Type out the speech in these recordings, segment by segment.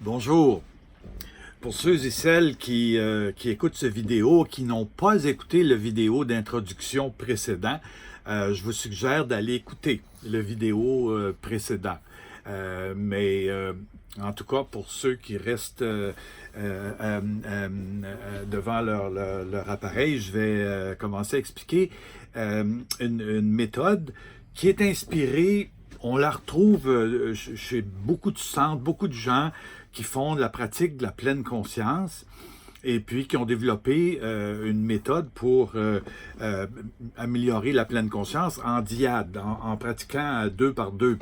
Bonjour. Pour ceux et celles qui écoutent cette vidéo, qui n'ont pas écouté le vidéo d'introduction précédent, je vous suggère d'aller écouter le vidéo précédent. En tout cas, pour ceux qui restent devant leur appareil, je vais commencer à expliquer une méthode qui est inspirée. On la retrouve chez beaucoup de centres, beaucoup de gens qui font de la pratique de la pleine conscience et puis qui ont développé une méthode pour améliorer la pleine conscience en dyade, en pratiquant 2 par 2.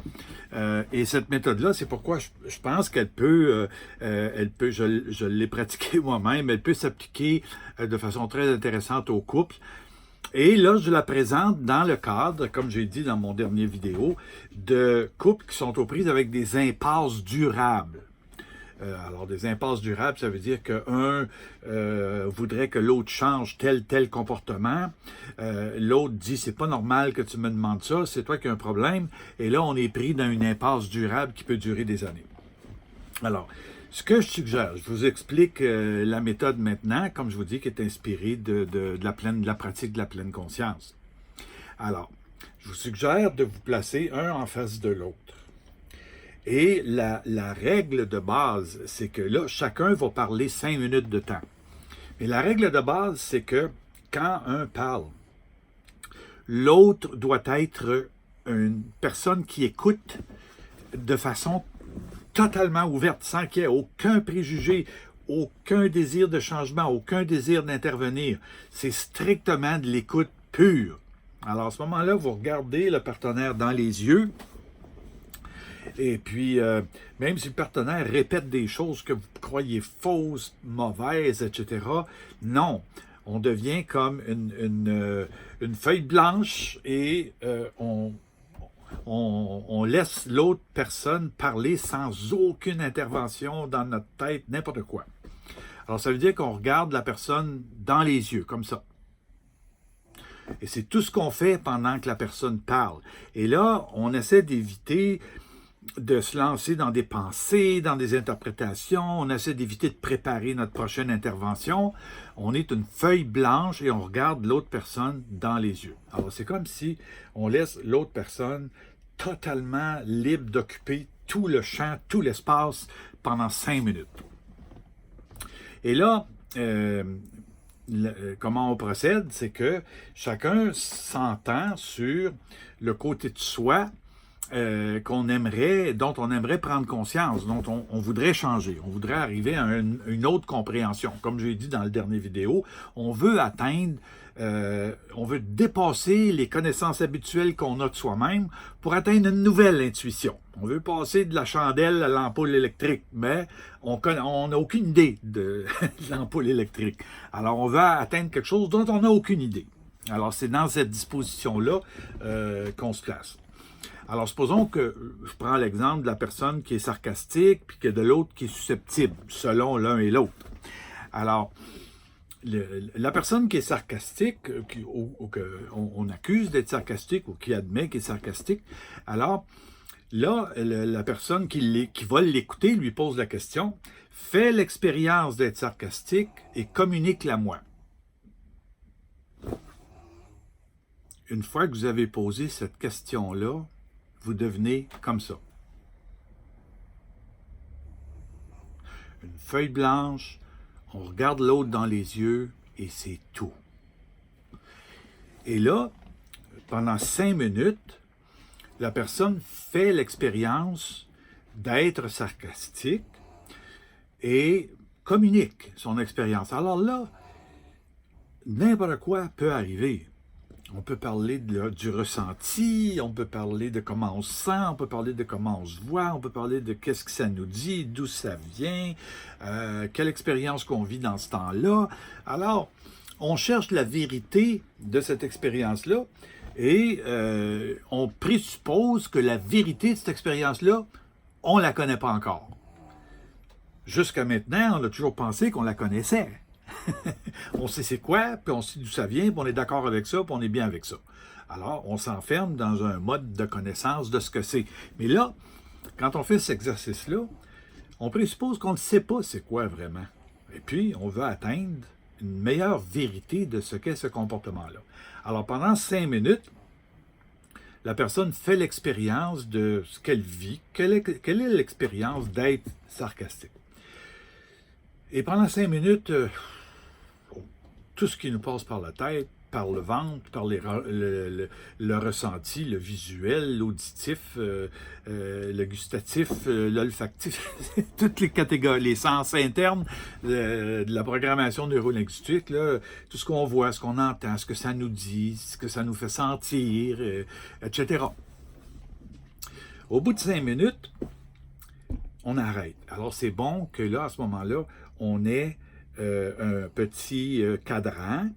Et cette méthode-là, c'est pourquoi je pense qu'elle peut, je l'ai pratiquée moi-même, elle peut s'appliquer de façon très intéressante aux couples. Et là, je la présente dans le cadre, comme j'ai dit dans mon dernier vidéo, de couples qui sont aux prises avec des impasses durables. Alors, des impasses durables, ça veut dire qu'un voudrait que l'autre change tel comportement. L'autre dit, c'est pas normal que tu me demandes ça, c'est toi qui as un problème. Et là, on est pris dans une impasse durable qui peut durer des années. Alors, ce que je suggère, je vous explique la méthode maintenant, comme je vous dis, qui est inspirée de la pratique de la pleine conscience. Alors, je vous suggère de vous placer un en face de l'autre. Et la règle de base, c'est que là, chacun va parler 5 minutes de temps. Mais la règle de base, c'est que quand un parle, l'autre doit être une personne qui écoute de façon totalement ouverte, sans qu'il y ait aucun préjugé, aucun désir de changement, aucun désir d'intervenir. C'est strictement de l'écoute pure. Alors, à ce moment-là, vous regardez le partenaire dans les yeux, et puis, même si le partenaire répète des choses que vous croyez fausses, mauvaises, etc., non, on devient comme une feuille blanche et on laisse l'autre personne parler sans aucune intervention dans notre tête, n'importe quoi. Alors, ça veut dire qu'on regarde la personne dans les yeux, comme ça. Et c'est tout ce qu'on fait pendant que la personne parle. Et là, on essaie d'éviter de se lancer dans des pensées, dans des interprétations. On essaie d'éviter de préparer notre prochaine intervention. On est une feuille blanche et on regarde l'autre personne dans les yeux. Alors, c'est comme si on laisse l'autre personne totalement libre d'occuper tout le champ, tout l'espace pendant 5 minutes. Et là, comment on procède, c'est que chacun s'entend sur le côté de soi dont on aimerait prendre conscience, dont on voudrait changer. On voudrait arriver à une autre compréhension. Comme j'ai dit dans le dernier vidéo, on veut dépasser les connaissances habituelles qu'on a de soi-même pour atteindre une nouvelle intuition. On veut passer de la chandelle à l'ampoule électrique, mais on n'a aucune idée de l'ampoule électrique. Alors, on veut atteindre quelque chose dont on n'a aucune idée. Alors, c'est dans cette disposition-là qu'on se place. Alors, supposons que je prends l'exemple de la personne qui est sarcastique puis que de l'autre qui est susceptible, selon l'un et l'autre. Alors, la personne qui est sarcastique, qu'on accuse d'être sarcastique ou qui admet qu'il est sarcastique, alors là, la personne qui va l'écouter lui pose la question, fais l'expérience d'être sarcastique et communique-la moi. Une fois que vous avez posé cette question-là, vous devenez comme ça. Une feuille blanche, on regarde l'autre dans les yeux et c'est tout. Et là, pendant 5 minutes, la personne fait l'expérience d'être sarcastique et communique son expérience. Alors là, n'importe quoi peut arriver. On peut parler du ressenti, on peut parler de comment on se sent, on peut parler de comment on se voit, on peut parler de qu'est-ce que ça nous dit, d'où ça vient, quelle expérience qu'on vit dans ce temps-là. Alors, on cherche la vérité de cette expérience-là et on présuppose que la vérité de cette expérience-là, on ne la connaît pas encore. Jusqu'à maintenant, on a toujours pensé qu'on la connaissait. On sait c'est quoi, puis on sait d'où ça vient, puis on est d'accord avec ça, puis on est bien avec ça. Alors, on s'enferme dans un mode de connaissance de ce que c'est. Mais là, quand on fait cet exercice-là, on présuppose qu'on ne sait pas c'est quoi vraiment. Et puis, on veut atteindre une meilleure vérité de ce qu'est ce comportement-là. Alors, pendant 5 minutes, la personne fait l'expérience de ce qu'elle vit. Quelle est l'expérience d'être sarcastique? Et pendant 5 minutes, tout ce qui nous passe par la tête, par le ventre, par le ressenti, le visuel, l'auditif, le gustatif, l'olfactif, toutes les catégories, les sens internes de la programmation neurolinguistique, là, tout ce qu'on voit, ce qu'on entend, ce que ça nous dit, ce que ça nous fait sentir, etc. Au bout de 5 minutes, on arrête. Alors c'est bon que là, à ce moment-là, on ait un petit cadran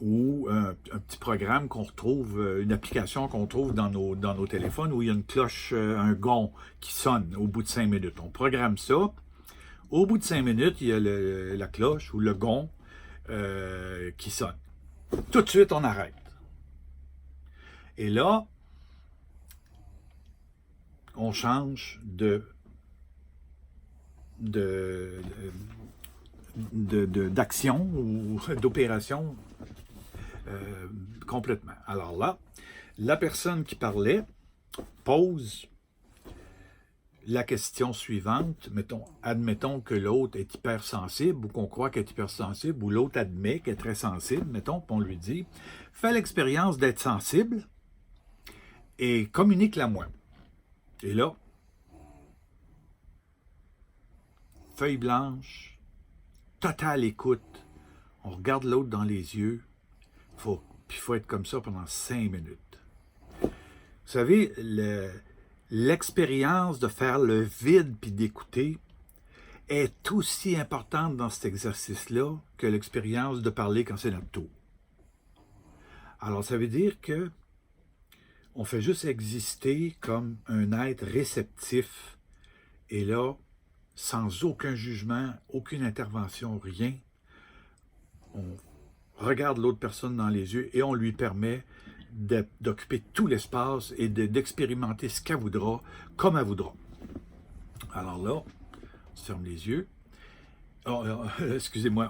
ou un petit programme qu'on retrouve, une application qu'on trouve dans nos téléphones où il y a une cloche, un gong qui sonne au bout de 5 minutes. On programme ça. Au bout de 5 minutes, il y a la cloche ou le gong qui sonne. Tout de suite, on arrête. Et là, on change d'action ou d'opération complètement. Alors là, la personne qui parlait pose la question suivante. Admettons que l'autre est hypersensible ou qu'on croit qu'elle est hypersensible ou l'autre admet qu'elle est très sensible. Mettons qu'on lui dit « Fais l'expérience d'être sensible et communique-la moi. » Et là, feuille blanche, totale écoute. On regarde l'autre dans les yeux. Puis il faut être comme ça pendant 5 minutes. Vous savez, l'expérience de faire le vide puis d'écouter est aussi importante dans cet exercice-là que l'expérience de parler quand c'est notre tour. Alors, ça veut dire que on fait juste exister comme un être réceptif et là, sans aucun jugement, aucune intervention, rien, on regarde l'autre personne dans les yeux et on lui permet d'occuper tout l'espace et d'expérimenter ce qu'elle voudra, comme elle voudra. Alors là, on se ferme les yeux. Excusez-moi,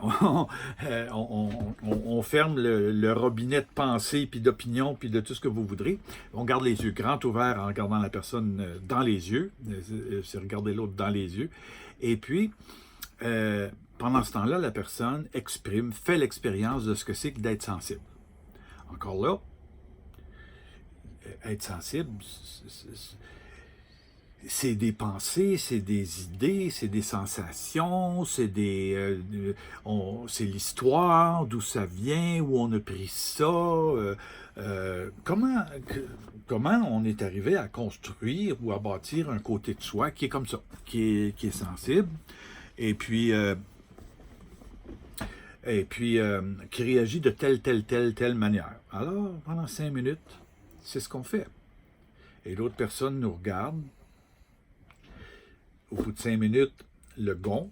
on ferme le robinet de pensée, puis d'opinion, puis de tout ce que vous voudrez. On garde les yeux grands ouverts en regardant la personne dans les yeux. C'est regarder l'autre dans les yeux. Et puis, pendant ce temps-là, la personne fait l'expérience de ce que c'est que d'être sensible. Encore là, être sensible, c'est des pensées, c'est des idées, c'est des sensations, c'est l'histoire, d'où ça vient, où on a pris ça, comment on est arrivé à construire ou à bâtir un côté de soi qui est comme ça, qui est sensible, et puis qui réagit de telle manière. Alors, pendant 5 minutes, c'est ce qu'on fait. Et l'autre personne nous regarde. Au bout de 5 minutes, le gong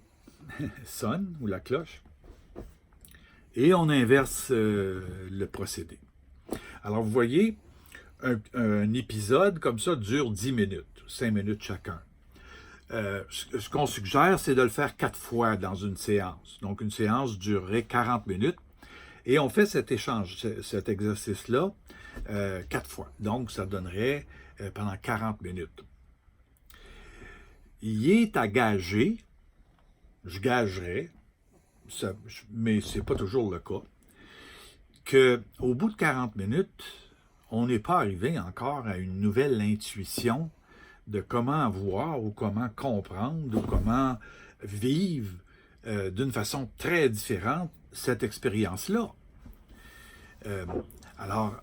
sonne, ou la cloche, et on inverse le procédé. Alors, vous voyez, un épisode comme ça dure 10 minutes, 5 minutes chacun. Ce qu'on suggère, c'est de le faire 4 fois dans une séance. Donc, une séance durerait 40 minutes, et on fait cet exercice-là 4 fois. Donc, ça donnerait pendant 40 minutes. Il est à gager, je gagerais, mais ce n'est pas toujours le cas, qu'au bout de 40 minutes, on n'est pas arrivé encore à une nouvelle intuition de comment voir ou comment comprendre ou comment vivre d'une façon très différente cette expérience-là. Alors,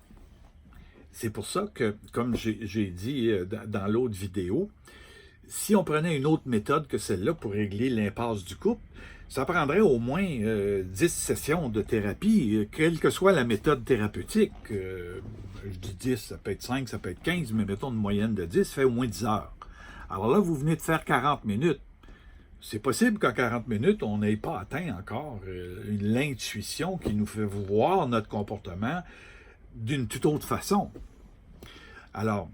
c'est pour ça que, comme j'ai dit dans l'autre vidéo, si on prenait une autre méthode que celle-là pour régler l'impasse du couple, ça prendrait au moins 10 sessions de thérapie, quelle que soit la méthode thérapeutique. Je dis 10, ça peut être 5, ça peut être 15, mais mettons une moyenne de 10, ça fait au moins 10 heures. Alors là, vous venez de faire 40 minutes. C'est possible qu'en 40 minutes, on n'ait pas atteint encore l'intuition qui nous fait voir notre comportement d'une toute autre façon. Alors,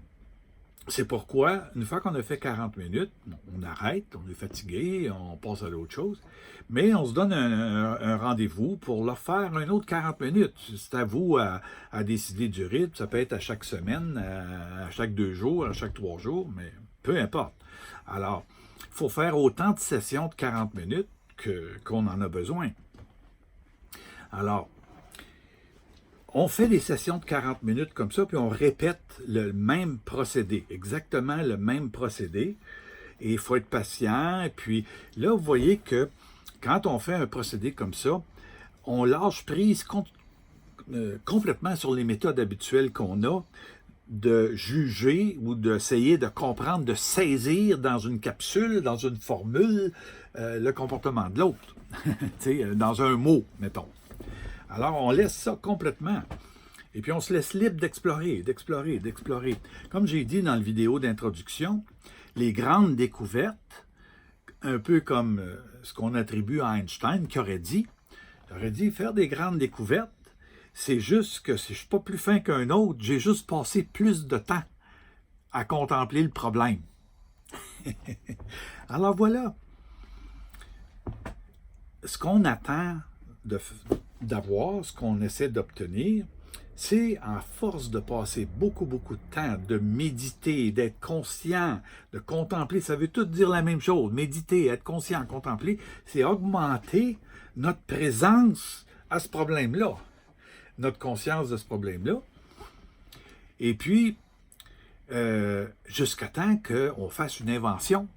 C'est pourquoi, une fois qu'on a fait 40 minutes, on arrête, on est fatigué, on passe à l'autre chose, mais on se donne un rendez-vous pour leur faire un autre 40 minutes. C'est à vous à décider du rythme. Ça peut être à chaque semaine, à chaque 2 jours, à chaque 3 jours, mais peu importe. Alors, il faut faire autant de sessions de 40 minutes qu'on en a besoin. Alors, on fait des sessions de 40 minutes comme ça, puis on répète le même procédé, exactement le même procédé. Et il faut être patient. Et puis là, vous voyez que quand on fait un procédé comme ça, on lâche prise complètement sur les méthodes habituelles qu'on a de juger ou d'essayer de comprendre, de saisir dans une capsule, dans une formule, le comportement de l'autre, dans un mot, mettons. Alors, on laisse ça complètement. Et puis, on se laisse libre d'explorer, d'explorer, d'explorer. Comme j'ai dit dans la vidéo d'introduction, les grandes découvertes, un peu comme ce qu'on attribue à Einstein, qui aurait dit, faire des grandes découvertes, c'est juste que si je ne suis pas plus fin qu'un autre, j'ai juste passé plus de temps à contempler le problème. Alors voilà, ce qu'on attend d'avoir, ce qu'on essaie d'obtenir, c'est à force de passer beaucoup, beaucoup de temps, de méditer, d'être conscient, de contempler, ça veut tout dire la même chose. Méditer, être conscient, contempler, c'est augmenter notre présence à ce problème-là, notre conscience de ce problème-là. Et puis, jusqu'à temps qu'on fasse une invention,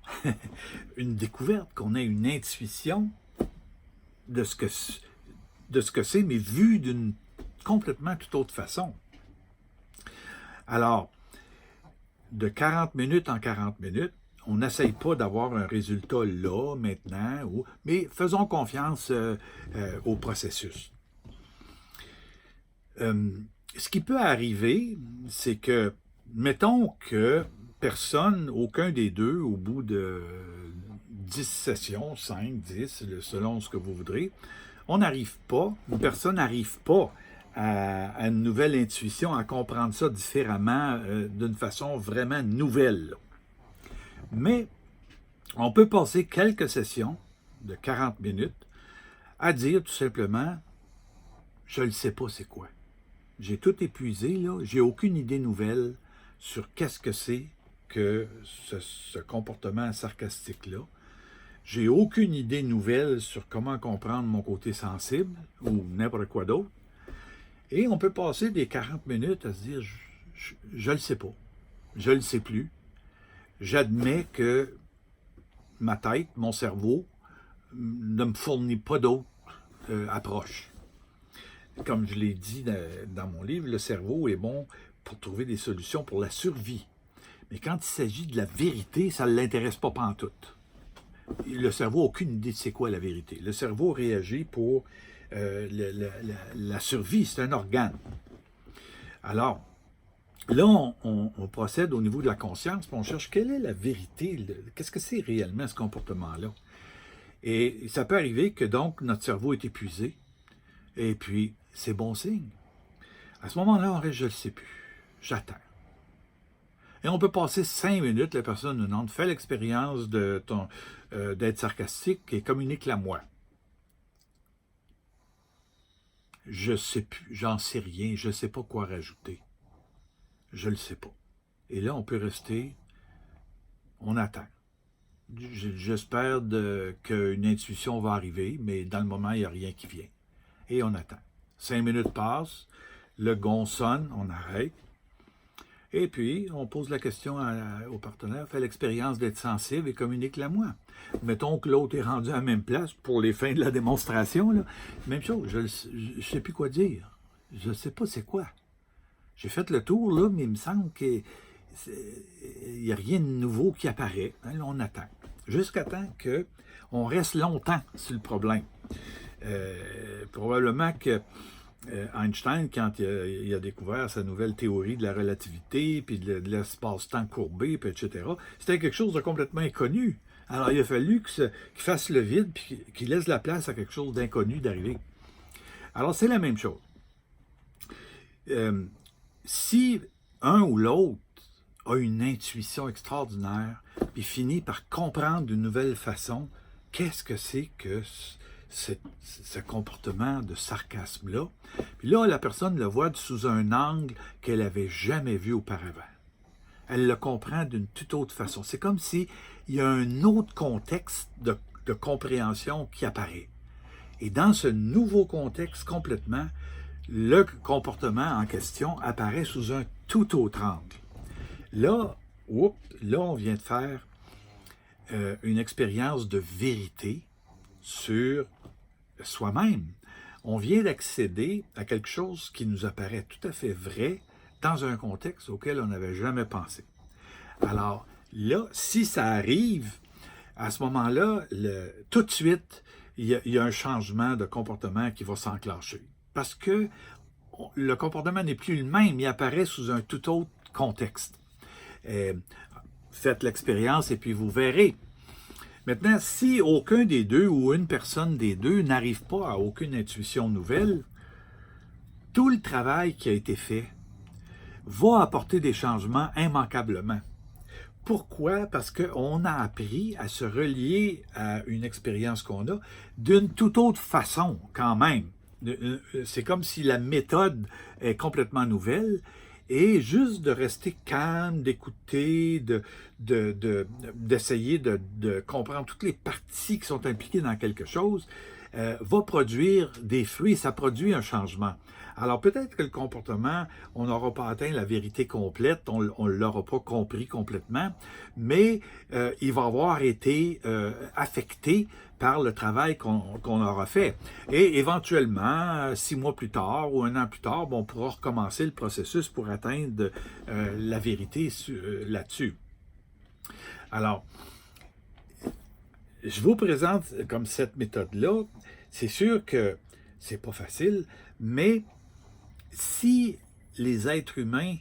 une découverte, qu'on ait une intuition de ce que c'est, mais vu d'une complètement toute autre façon. Alors, de 40 minutes en 40 minutes, on n'essaye pas d'avoir un résultat là, maintenant, mais faisons confiance au processus. Ce qui peut arriver, c'est que, mettons que personne, aucun des deux, au bout de 10 sessions, 5, 10, selon ce que vous voudrez, on n'arrive pas, une personne n'arrive pas à une nouvelle intuition, à comprendre ça différemment, d'une façon vraiment nouvelle. Mais on peut passer quelques sessions de 40 minutes à dire tout simplement, je ne sais pas c'est quoi. J'ai tout épuisé, là, j'ai aucune idée nouvelle sur qu'est-ce que c'est que ce comportement sarcastique-là. J'ai aucune idée nouvelle sur comment comprendre mon côté sensible ou n'importe quoi d'autre. Et on peut passer des 40 minutes à se dire, je le sais pas, je le sais plus. J'admets que ma tête, mon cerveau, ne me fournit pas d'autres approches. Comme je l'ai dit dans mon livre, le cerveau est bon pour trouver des solutions pour la survie. Mais quand il s'agit de la vérité, ça ne l'intéresse pas pantoute. Le cerveau n'a aucune idée de c'est quoi la vérité. Le cerveau réagit pour la survie, c'est un organe. Alors, là, on procède au niveau de la conscience, puis on cherche quelle est la vérité, qu'est-ce que c'est réellement ce comportement-là. Et ça peut arriver que donc notre cerveau est épuisé, et puis c'est bon signe. À ce moment-là, on reste, je ne le sais plus, j'attends. Et on peut passer 5 minutes, la personne nous demande, fais l'expérience d'être sarcastique et communique-la moi. Je ne sais plus, j'en sais rien, je ne sais pas quoi rajouter. Je ne le sais pas. Et là, on peut rester, on attend. J'espère qu'une intuition va arriver, mais dans le moment, il n'y a rien qui vient. Et on attend. 5 minutes passent, le gong sonne, on arrête. Et puis, on pose la question au partenaire, fais l'expérience d'être sensible et communique-la moi. Mettons que l'autre est rendu à la même place pour les fins de la démonstration. Là. Même chose, je ne sais plus quoi dire. Je ne sais pas c'est quoi. J'ai fait le tour, là, mais il me semble qu'il n'y a rien de nouveau qui apparaît. Hein, là, on attend. Jusqu'à temps qu'on reste longtemps sur le problème. Probablement que Einstein, quand il a découvert sa nouvelle théorie de la relativité, puis de l'espace-temps courbé, puis etc., c'était quelque chose de complètement inconnu. Alors, il a fallu qu'il fasse le vide, puis qu'il laisse la place à quelque chose d'inconnu d'arriver. Alors, c'est la même chose. Si un ou l'autre a une intuition extraordinaire, puis finit par comprendre d'une nouvelle façon qu'est-ce que c'est que ce comportement de sarcasme-là. Puis là, la personne le voit sous un angle qu'elle n'avait jamais vu auparavant. Elle le comprend d'une toute autre façon. C'est comme s'il y a un autre contexte de compréhension qui apparaît. Et dans ce nouveau contexte complètement, le comportement en question apparaît sous un tout autre angle. Là, on vient de faire une expérience de vérité sur soi-même. On vient d'accéder à quelque chose qui nous apparaît tout à fait vrai dans un contexte auquel on n'avait jamais pensé. Alors là, si ça arrive, à ce moment-là, tout de suite, il y a un changement de comportement qui va s'enclencher. Parce que le comportement n'est plus le même, il apparaît sous un tout autre contexte. Faites l'expérience et puis vous verrez. Maintenant, si aucun des deux ou une personne des deux n'arrive pas à aucune intuition nouvelle, tout le travail qui a été fait va apporter des changements immanquablement. Pourquoi? Parce qu'on a appris à se relier à une expérience qu'on a d'une toute autre façon quand même. C'est comme si la méthode est complètement nouvelle et juste de rester calme, d'écouter, d'essayer de comprendre toutes les parties qui sont impliquées dans quelque chose, va produire des fruits, ça produit un changement. Alors peut-être que le comportement, on n'aura pas atteint la vérité complète, on ne l'aura pas compris complètement, mais il va avoir été affecté par le travail qu'on aura fait. Et éventuellement, 6 mois plus tard ou 1 an plus tard, on pourra recommencer le processus pour atteindre la vérité là-dessus. Alors, je vous présente comme cette méthode-là. C'est sûr que c'est pas facile, mais si les êtres humains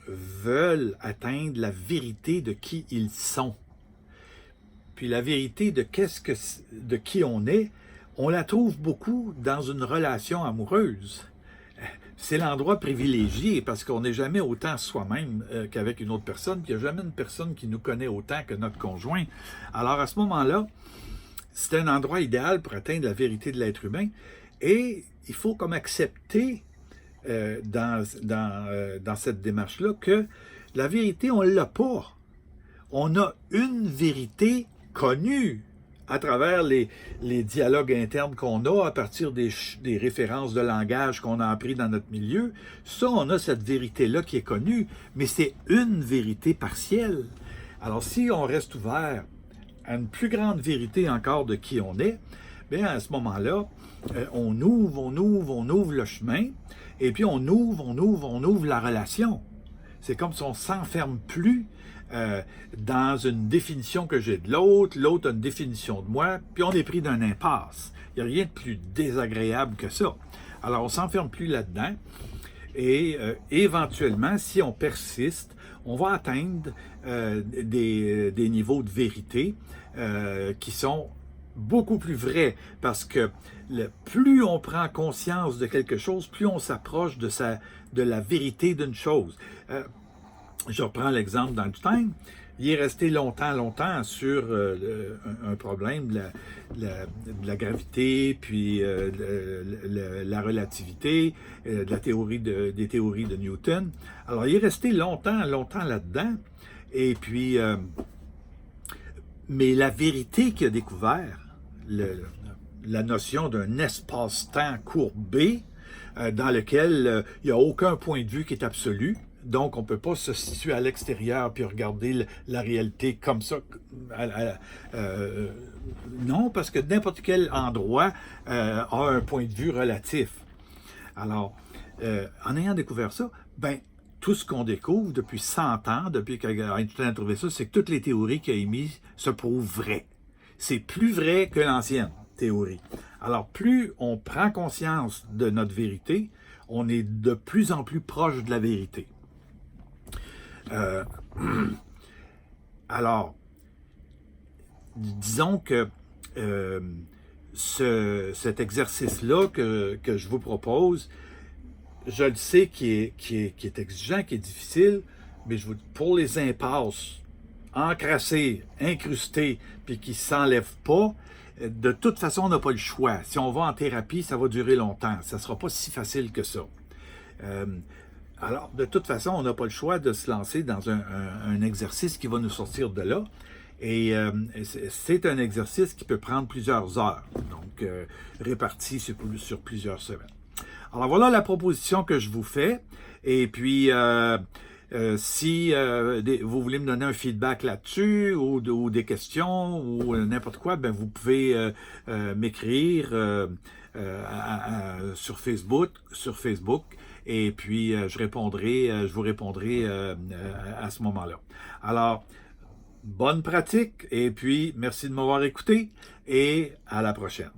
veulent atteindre la vérité de qui ils sont, puis la vérité de qui on est, on la trouve beaucoup dans une relation amoureuse. C'est l'endroit privilégié parce qu'on n'est jamais autant soi-même qu'avec une autre personne, puis il n'y a jamais une personne qui nous connaît autant que notre conjoint. Alors à ce moment-là, c'est un endroit idéal pour atteindre la vérité de l'être humain et il faut comme accepter dans cette démarche-là que la vérité, on ne l'a pas. On a une vérité connue à travers les dialogues internes qu'on a, à partir des références de langage qu'on a appris dans notre milieu. Ça, on a cette vérité-là qui est connue, mais c'est une vérité partielle. Alors, si on reste ouvert à une plus grande vérité encore de qui on est, bien, à ce moment-là, on ouvre le chemin, et puis on ouvre la relation. C'est comme si on ne s'enferme plus dans une définition que j'ai de l'autre, l'autre a une définition de moi, puis on est pris d'une impasse. Il n'y a rien de plus désagréable que ça. Alors, on ne s'enferme plus là-dedans, et éventuellement, si on persiste, on va atteindre des niveaux de vérité qui sont beaucoup plus vrais, parce que plus on prend conscience de quelque chose, plus on s'approche de la vérité d'une chose. Je reprends l'exemple d'Einstein. Il est resté longtemps sur un problème de la gravité, puis la relativité, des théories de Newton. Alors, il est resté longtemps là-dedans. Et puis, mais la vérité qu'il a découvert, la notion d'un espace-temps courbé, dans lequel il n'y a aucun point de vue qui est absolu. Donc, on ne peut pas se situer à l'extérieur puis regarder la réalité comme ça. Non, parce que n'importe quel endroit a un point de vue relatif. Alors, en ayant découvert ça, ben, tout ce qu'on découvre depuis 100 ans, depuis qu'Einstein a trouvé ça, c'est que toutes les théories qu'il a émises se prouvent vraies. C'est plus vrai que l'ancienne théorie. Alors, plus on prend conscience de notre vérité, on est de plus en plus proche de la vérité. Alors, disons que cet exercice-là que je vous propose, je le sais qui est exigeant, qui est difficile, Mais pour les impasses, encrassées, incrustées, puis qui ne s'enlèvent pas, de toute façon, on n'a pas le choix. Si on va en thérapie, ça va durer longtemps. Ça ne sera pas si facile que ça. Euh, alors, de toute façon, on n'a pas le choix de se lancer dans un exercice qui va nous sortir de là. Et c'est un exercice qui peut prendre plusieurs heures, donc réparti sur plusieurs semaines. Alors voilà la proposition que je vous fais. Et puis, si vous voulez me donner un feedback là-dessus ou des questions ou n'importe quoi, ben vous pouvez m'écrire sur Facebook. Et puis, je vous répondrai à ce moment-là. Alors, bonne pratique et puis merci de m'avoir écouté et à la prochaine.